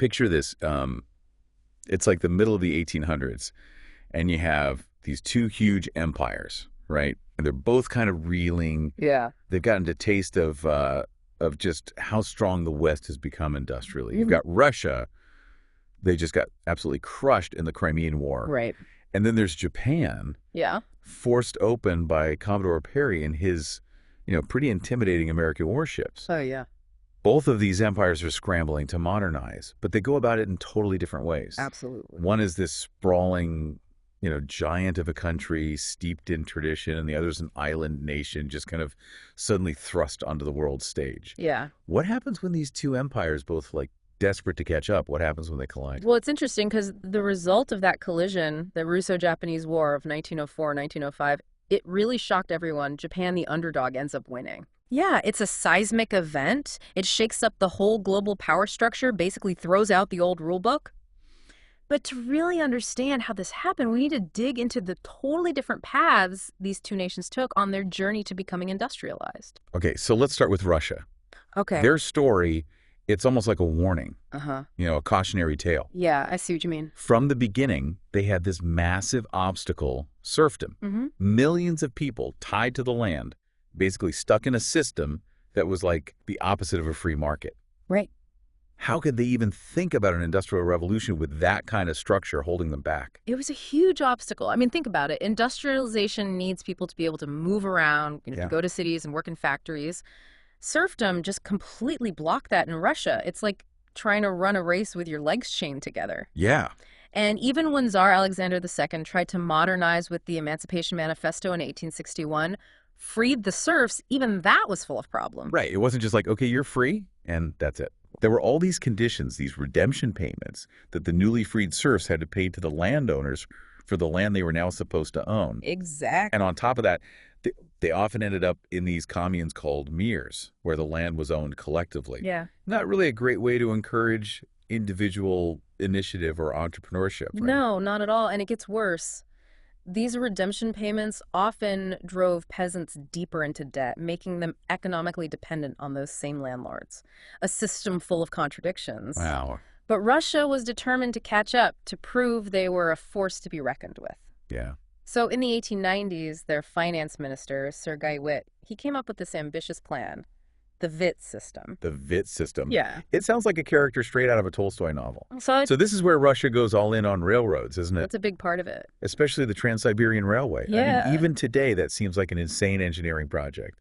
Picture this. It's like the middle of the 1800s, and you have these two huge empires, right? And they're both kind of reeling. Yeah. They've gotten a taste of just how strong the West has become industrially. You've got Russia. They just got absolutely crushed in the Crimean War. Right. And then there's Japan, Yeah. forced open by Commodore Perry and his, pretty intimidating American warships. Oh, yeah. Both of these empires are scrambling to modernize, but they go about it in totally different ways. Absolutely. One is this sprawling, giant of a country steeped in tradition, and the other is an island nation just kind of suddenly thrust onto the world stage. Yeah. What happens when these two empires both desperate to catch up? What happens when they collide? Well, it's interesting because the result of that collision, the Russo-Japanese War of 1904-1905, it really shocked everyone. Japan, the underdog, ends up winning. Yeah, it's a seismic event. It shakes up the whole global power structure, basically throws out the old rule book. But to really understand how this happened, we need to dig into the totally different paths these two nations took on their journey to becoming industrialized. Okay, so let's start with Russia. Okay. Their story, it's almost like a warning, Uh-huh. a cautionary tale. Yeah, I see what you mean. From the beginning, they had this massive obstacle, serfdom. Mm-hmm. Millions of people tied to the land, basically stuck in a system that was like the opposite of a free market. Right. How could they even think about an industrial revolution with that kind of structure holding them back? It was a huge obstacle. I mean, think about it. Industrialization needs people to be able to move around, to go to cities and work in factories. Serfdom just completely blocked that in Russia. It's like trying to run a race with your legs chained together. Yeah. And even when Tsar Alexander II tried to modernize with the Emancipation Manifesto in 1861, freed the serfs, even that was full of problems. Right. It wasn't just like, okay, you're free, and that's it. There were all these conditions, these redemption payments that the newly freed serfs had to pay to the landowners for the land they were now supposed to own. Exactly. And on top of that, they often ended up in these communes called mirs, where the land was owned collectively. Yeah. Not really a great way to encourage individual initiative or entrepreneurship. Right? No, not at all. And it gets worse. These redemption payments often drove peasants deeper into debt, making them economically dependent on those same landlords. A system full of contradictions. Wow. But Russia was determined to catch up, to prove they were a force to be reckoned with. Yeah. So in the 1890s, their finance minister, Sergei Witt, he came up with this ambitious plan, the VIT system. The VIT system. Yeah. It sounds like a character straight out of a Tolstoy novel. So this is where Russia goes all in on railroads, isn't it? that's a big part of it. Especially the Trans-Siberian Railway. Yeah. I mean, even today, that seems like an insane engineering project.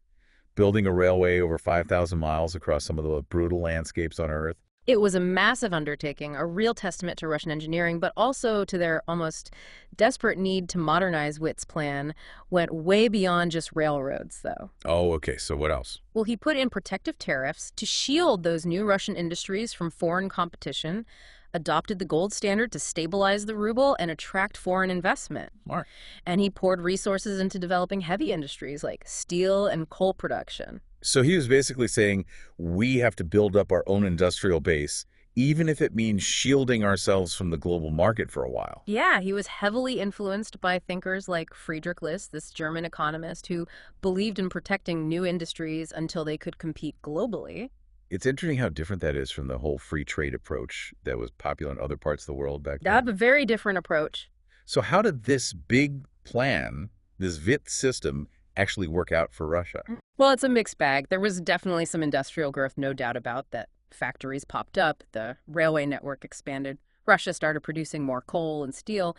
Building a railway over 5,000 miles across some of the brutal landscapes on Earth. It was a massive undertaking, a real testament to Russian engineering, but also to their almost desperate need to modernize. Witt's plan went way beyond just railroads, though. Oh, okay. So what else? Well, he put in protective tariffs to shield those new Russian industries from foreign competition, adopted the gold standard to stabilize the ruble and attract foreign investment. Smart. And he poured resources into developing heavy industries like steel and coal production. So he was basically saying we have to build up our own industrial base, even if it means shielding ourselves from the global market for a while. Yeah, he was heavily influenced by thinkers like Friedrich List, this German economist who believed in protecting new industries until they could compete globally. It's interesting how different that is from the whole free trade approach that was popular in other parts of the world back then. That's a very different approach. So how did this big plan, this VIT system, actually work out for Russia? Well, it's a mixed bag. There was definitely some industrial growth, no doubt about that. Factories popped up, the railway network expanded, Russia started producing more coal and steel.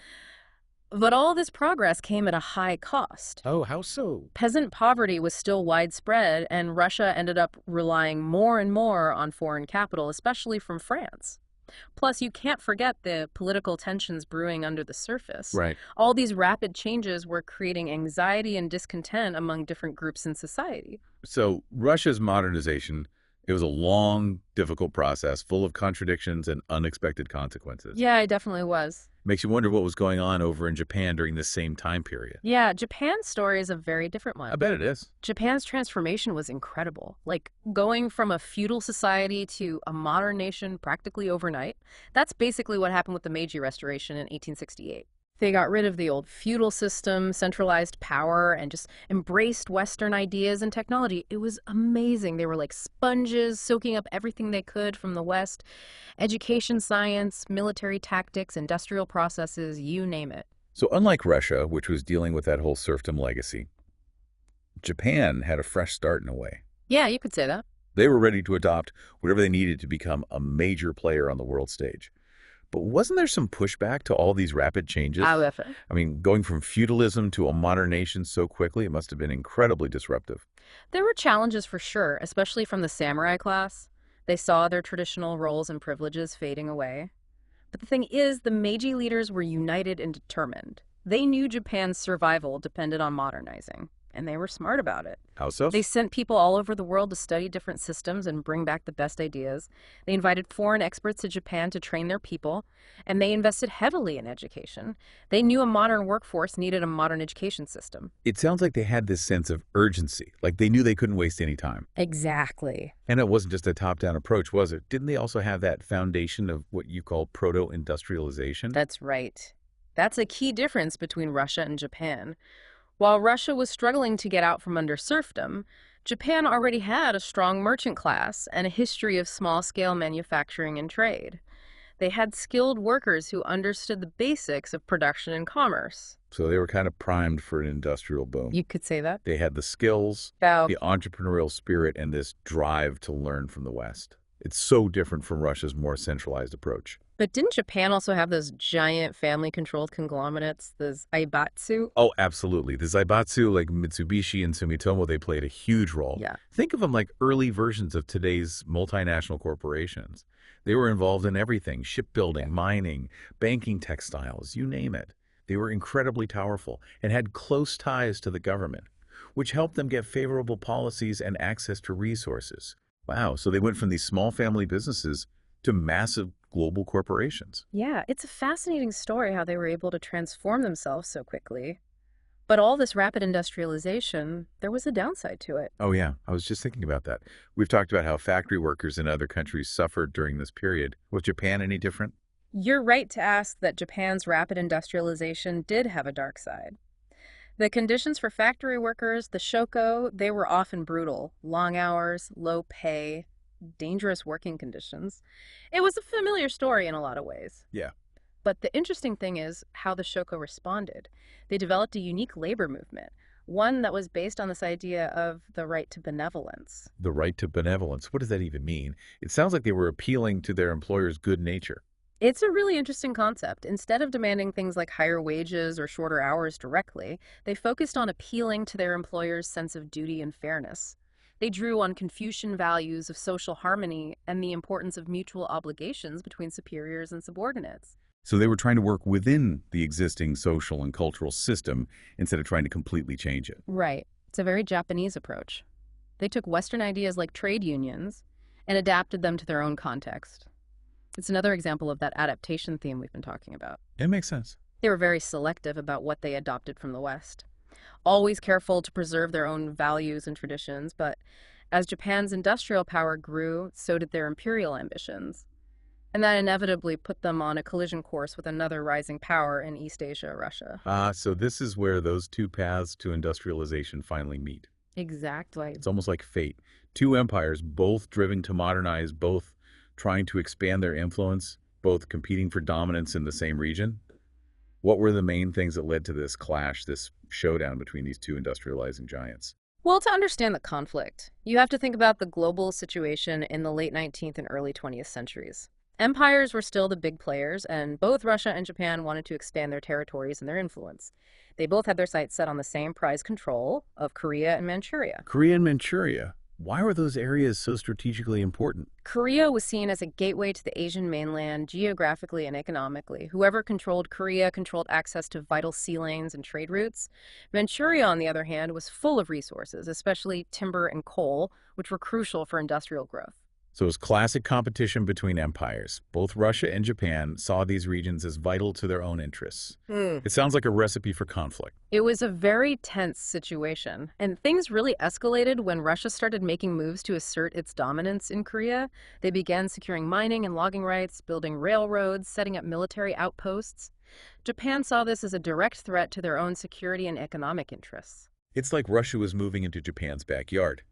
But all this progress came at a high cost. Oh, how so? Peasant poverty was still widespread, and Russia ended up relying more and more on foreign capital, especially from France. Plus, you can't forget the political tensions brewing under the surface. Right. All these rapid changes were creating anxiety and discontent among different groups in society. So Russia's modernization, it was a long, difficult process full of contradictions and unexpected consequences. Yeah, it definitely was. Makes you wonder what was going on over in Japan during this same time period. Yeah, Japan's story is a very different one. I bet it is. Japan's transformation was incredible. Like going from a feudal society to a modern nation practically overnight. That's basically what happened with the Meiji Restoration in 1868. They got rid of the old feudal system, centralized power, and just embraced Western ideas and technology. It was amazing. They were like sponges, soaking up everything they could from the West. Education, science, military tactics, industrial processes, you name it. So unlike Russia, which was dealing with that whole serfdom legacy, Japan had a fresh start in a way. Yeah, you could say that. They were ready to adopt whatever they needed to become a major player on the world stage. But wasn't there some pushback to all these rapid changes? However, I mean, going from feudalism to a modern nation so quickly, it must have been incredibly disruptive. there were challenges for sure, especially from the samurai class. They saw their traditional roles and privileges fading away. But the thing is, the Meiji leaders were united and determined. They knew Japan's survival depended on modernizing, and they were smart about it. How so? They sent people all over the world to study different systems and bring back the best ideas. They invited foreign experts to Japan to train their people, and they invested heavily in education. They knew a modern workforce needed a modern education system. It sounds like they had this sense of urgency, like they knew they couldn't waste any time. Exactly. And it wasn't just a top-down approach, was it? Didn't they also have that foundation of what you call proto-industrialization? That's right. That's a key difference between Russia and Japan. While Russia was struggling to get out from under serfdom, Japan already had a strong merchant class and a history of small-scale manufacturing and trade. They had skilled workers who understood the basics of production and commerce. So they were kind of primed for an industrial boom. You could say that. They had the skills, Now, the entrepreneurial spirit, and this drive to learn from the West. It's so different from Russia's more centralized approach. but didn't Japan also have those giant family-controlled conglomerates, those Aibatsu? Oh, absolutely. The Zaibatsu, like Mitsubishi and Sumitomo, they played a huge role. Yeah. Think of them like early versions of today's multinational corporations. They were involved in everything: shipbuilding, mining, banking, textiles, you name it. They were incredibly powerful and had close ties to the government, which helped them get favorable policies and access to resources. Wow, so they went from these small family businesses to massive global corporations. Yeah, it's a fascinating story how they were able to transform themselves so quickly. But all this rapid industrialization, there was a downside to it. Oh yeah, I was just thinking about that. We've talked about how factory workers in other countries suffered during this period. Was Japan any different? You're right to ask that Japan's rapid industrialization did have a dark side. The conditions for factory workers, the shoko, they were often brutal. Long hours, low pay, dangerous working conditions. It was a familiar story in a lot of ways. Yeah. But the interesting thing is how the shoko responded. They developed a unique labor movement, one that was based on this idea of the right to benevolence. The right to benevolence. What does that even mean? It sounds like they were appealing to their employer's good nature. It's a really interesting concept. Instead of demanding things like higher wages or shorter hours directly, they focused on appealing to their employer's sense of duty and fairness. They drew on Confucian values of social harmony and the importance of mutual obligations between superiors and subordinates. So they were trying to work within the existing social and cultural system instead of trying to completely change it. Right. It's a very Japanese approach. They took Western ideas like trade unions and adapted them to their own context. It's another example of that adaptation theme we've been talking about. It makes sense. They were very selective about what they adopted from the West, always careful to preserve their own values and traditions, but as Japan's industrial power grew, so did their imperial ambitions. And that inevitably put them on a collision course with another rising power in East Asia, Russia. So this is where those two paths to industrialization finally meet. Exactly. It's almost like fate. Two empires, both driven to modernize, both trying to expand their influence, both competing for dominance in the same region. What were the main things that led to this clash, this showdown between these two industrializing giants? Well, to understand the conflict, you have to think about the global situation in the late 19th and early 20th centuries. Empires were still the big players, and both Russia and Japan wanted to expand their territories and their influence. They both had their sights set on the same prize control of Korea and Manchuria. Korea and Manchuria. Why were those areas so strategically important? Korea was seen as a gateway to the Asian mainland geographically and economically. Whoever controlled Korea controlled access to vital sea lanes and trade routes. Manchuria, on the other hand, was full of resources, especially timber and coal, which were crucial for industrial growth. So it was classic competition between empires. Both Russia and Japan saw these regions as vital to their own interests. It sounds like a recipe for conflict. It was a very tense situation, and things really escalated when Russia started making moves to assert its dominance in Korea. They began securing mining and logging rights, building railroads, setting up military outposts. Japan saw this as a direct threat to their own security and economic interests. It's like Russia was moving into Japan's backyard.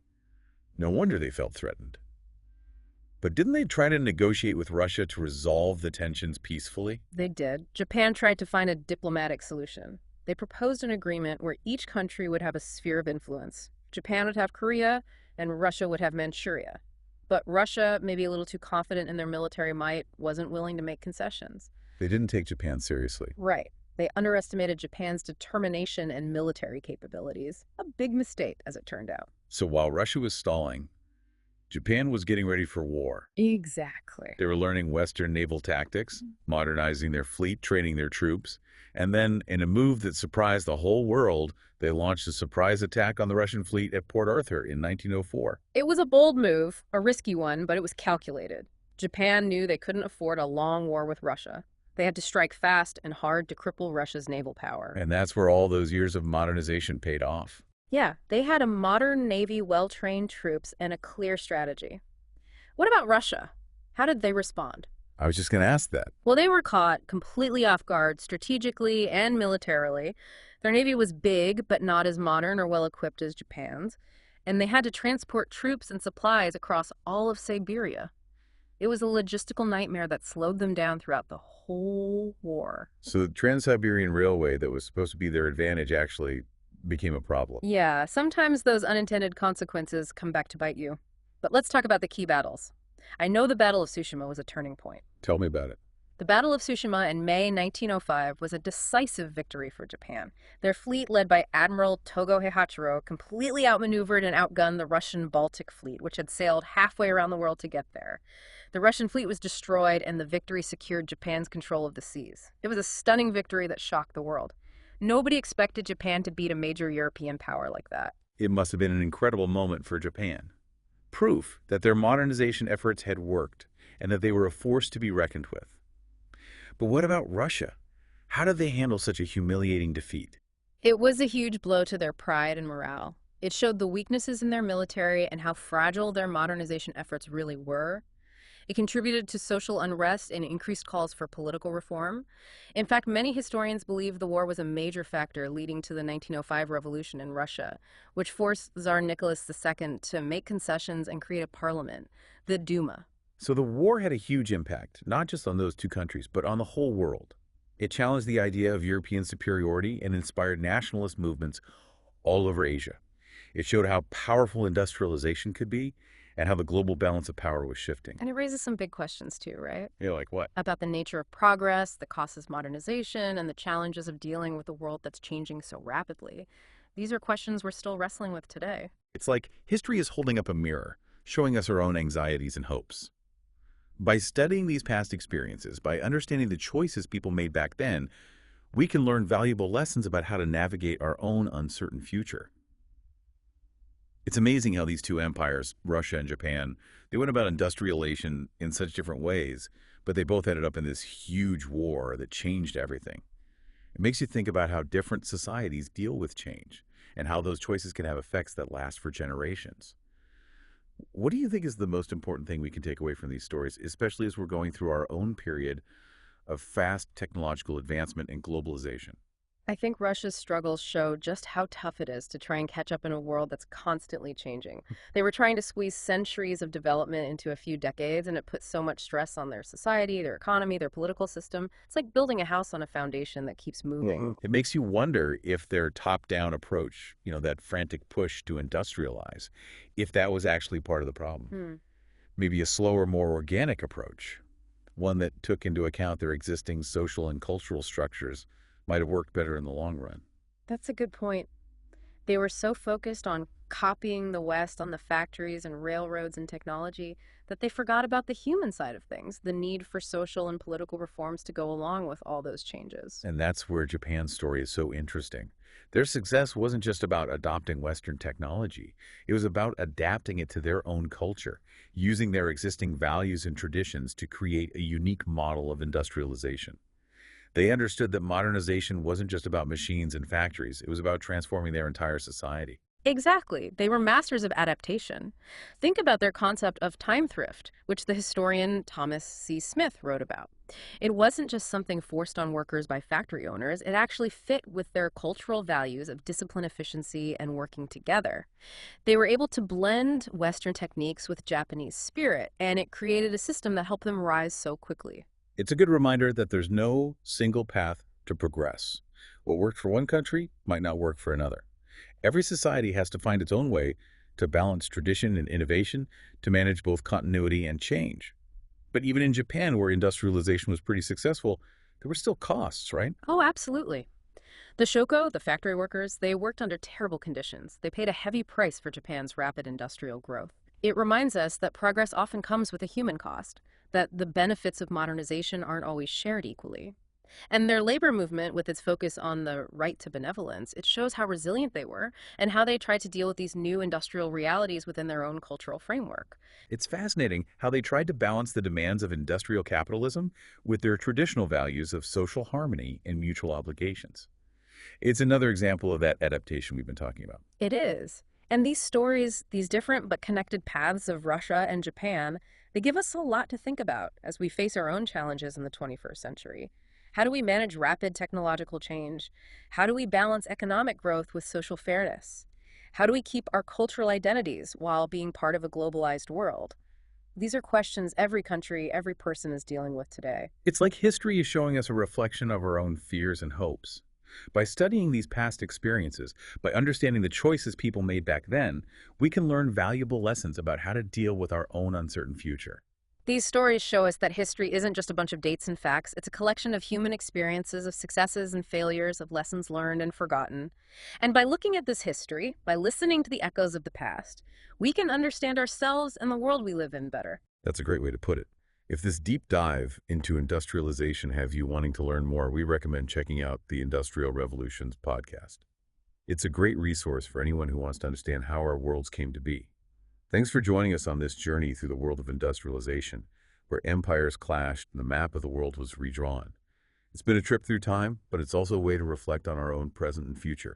No wonder they felt threatened. But didn't they try to negotiate with Russia to resolve the tensions peacefully? They did. Japan tried to find a diplomatic solution. They proposed an agreement where each country would have a sphere of influence. Japan would have Korea, and Russia would have Manchuria. But Russia, maybe a little too confident in their military might, wasn't willing to make concessions. They didn't take Japan seriously. Right. They underestimated Japan's determination and military capabilities. A big mistake, as it turned out. So while Russia was stalling, Japan was getting ready for war. Exactly. They were learning Western naval tactics, modernizing their fleet, training their troops, and then, in a move that surprised the whole world, they launched a surprise attack on the Russian fleet at Port Arthur in 1904. It was a bold move, a risky one, but it was calculated. Japan knew they couldn't afford a long war with Russia. They had to strike fast and hard to cripple Russia's naval power. And that's where all those years of modernization paid off. Yeah, they had a modern navy, well-trained troops, and a clear strategy. What about Russia? How did they respond? I was just going to ask that. Well, they were caught completely off guard, strategically and militarily. Their navy was big, but not as modern or well-equipped as Japan's, and they had to transport troops and supplies across all of Siberia. It was a logistical nightmare that slowed them down throughout the whole war. So the Trans-Siberian Railway that was supposed to be their advantage actually became a problem. Yeah, sometimes those unintended consequences come back to bite you. But let's talk about the key battles. I know the Battle of Tsushima was a turning point. Tell me about it. The Battle of Tsushima in May 1905 was a decisive victory for Japan. Their fleet, led by Admiral Togo Heihachiro, completely outmaneuvered and outgunned the Russian Baltic fleet, which had sailed halfway around the world to get there. The Russian fleet was destroyed, and the victory secured Japan's control of the seas. It was a stunning victory that shocked the world. Nobody expected Japan to beat a major European power like that. It must have been an incredible moment for Japan. Proof that their modernization efforts had worked and that they were a force to be reckoned with. But what about Russia? How did they handle such a humiliating defeat? It was a huge blow to their pride and morale. It showed the weaknesses in their military and how fragile their modernization efforts really were. It contributed to social unrest and increased calls for political reform. In fact, many historians believe the war was a major factor leading to the 1905 revolution in Russia, which forced Tsar Nicholas II to make concessions and create a parliament, the Duma. So the war had a huge impact, not just on those two countries, but on the whole world. It challenged the idea of European superiority and inspired nationalist movements all over Asia. It showed how powerful industrialization could be and how the global balance of power was shifting. And it raises some big questions too, right? Yeah, like what? About the nature of progress, the costs of modernization, and the challenges of dealing with a world that's changing so rapidly. These are questions we're still wrestling with today. It's like history is holding up a mirror, showing us our own anxieties and hopes. By studying these past experiences, by understanding the choices people made back then, we can learn valuable lessons about how to navigate our own uncertain future. It's amazing how these two empires, Russia and Japan, they went about industrialization in such different ways, but they both ended up in this huge war that changed everything. It makes you think about how different societies deal with change and how those choices can have effects that last for generations. What do you think is the most important thing we can take away from these stories, especially as we're going through our own period of fast technological advancement and globalization? I think Russia's struggles show just how tough it is to try and catch up in a world that's constantly changing. They were trying to squeeze centuries of development into a few decades, and it put so much stress on their society, their economy, their political system. It's like building a house on a foundation that keeps moving. It makes you wonder if their top-down approach, that frantic push to industrialize, if that was actually part of the problem. Maybe a slower, more organic approach, one that took into account their existing social and cultural structures, might have worked better in the long run. That's a good point. They were so focused on copying the West, on the factories and railroads and technology, that they forgot about the human side of things, the need for social and political reforms to go along with all those changes. And that's where Japan's story is so interesting. Their success wasn't just about adopting Western technology. It was about adapting it to their own culture, using their existing values and traditions to create a unique model of industrialization. They understood that modernization wasn't just about machines and factories. It was about transforming their entire society. Exactly. They were masters of adaptation. Think about their concept of time thrift, which the historian Thomas C. Smith wrote about. It wasn't just something forced on workers by factory owners, it actually fit with their cultural values of discipline, efficiency, and working together. They were able to blend Western techniques with Japanese spirit, and it created a system that helped them rise so quickly. It's a good reminder that there's no single path to progress. What worked for one country might not work for another. Every society has to find its own way to balance tradition and innovation to manage both continuity and change. But even in Japan, where industrialization was pretty successful, there were still costs, right? Oh, absolutely. The Shoko, the factory workers, they worked under terrible conditions. They paid a heavy price for Japan's rapid industrial growth. It reminds us that progress often comes with a human cost, that the benefits of modernization aren't always shared equally. And their labor movement, with its focus on the right to benevolence, it shows how resilient they were and how they tried to deal with these new industrial realities within their own cultural framework. It's fascinating how they tried to balance the demands of industrial capitalism with their traditional values of social harmony and mutual obligations. It's another example of that adaptation we've been talking about. It is. And these stories, these different but connected paths of Russia and Japan, they give us a lot to think about as we face our own challenges in the 21st century. How do we manage rapid technological change? How do we balance economic growth with social fairness? How do we keep our cultural identities while being part of a globalized world? These are questions every country, every person is dealing with today. It's like history is showing us a reflection of our own fears and hopes. By studying these past experiences, by understanding the choices people made back then, we can learn valuable lessons about how to deal with our own uncertain future. These stories show us that history isn't just a bunch of dates and facts, it's a collection of human experiences, of successes and failures, of lessons learned and forgotten. And by looking at this history, by listening to the echoes of the past, we can understand ourselves and the world we live in better. That's a great way to put it. If this deep dive into industrialization have you wanting to learn more, we recommend checking out the Industrial Revolutions podcast. It's a great resource for anyone who wants to understand how our worlds came to be. Thanks for joining us on this journey through the world of industrialization, where empires clashed and the map of the world was redrawn. It's been a trip through time, but it's also a way to reflect on our own present and future.